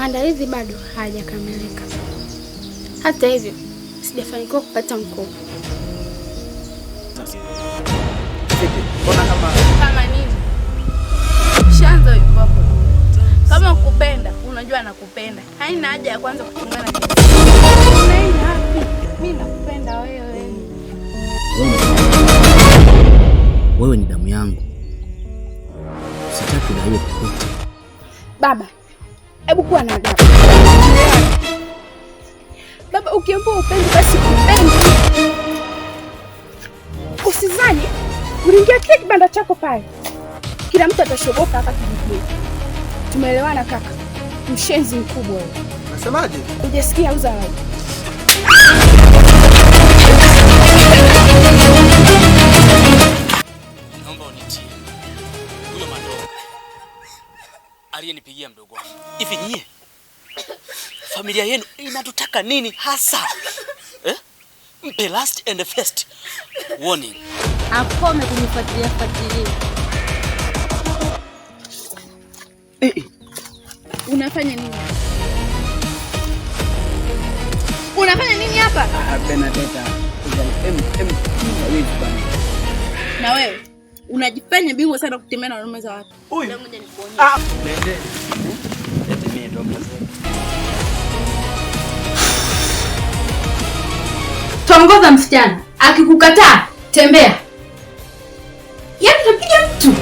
Maandalizi bado hayajakamilika. Hata hivyo, sijafanikiwa kupata mkopo. Mbona kama nini? Shanzo yupo hapo. Kama ukupenda, unajua anakupenda. Haina haja ya kwanza kufungana na unaenda wapi? Mimi nakupenda wewe. Wewe ni damu yangu. Sitaki dawe popote. Baba, hebu kuwa na adabu. Baba, ukiambiwa upende basi upende. Usizani uliingia kile kibanda chako pale, kila mtu atashoboka hapa kijijini. Tumeelewana kaka? Mshenzi mkubwa wewe. Unasemaje? Hujasikia uza wewe. Naomba unitie huyo Madogo aliyenipigia mdogo wangu. Hivi nyie familia yenu inatutaka nini hasa? Mpe last and first warning. Akome kunifuatilia. Unafanya nini? Unafanya nini hapa? Benedetta. Na wewe unajifanya bingwa sana kutembea na wanaume za watu. Huyu. Ngoja nikuonyeshe. Tongoza msichana, akikukataa tembea. Yaani utapiga mtu.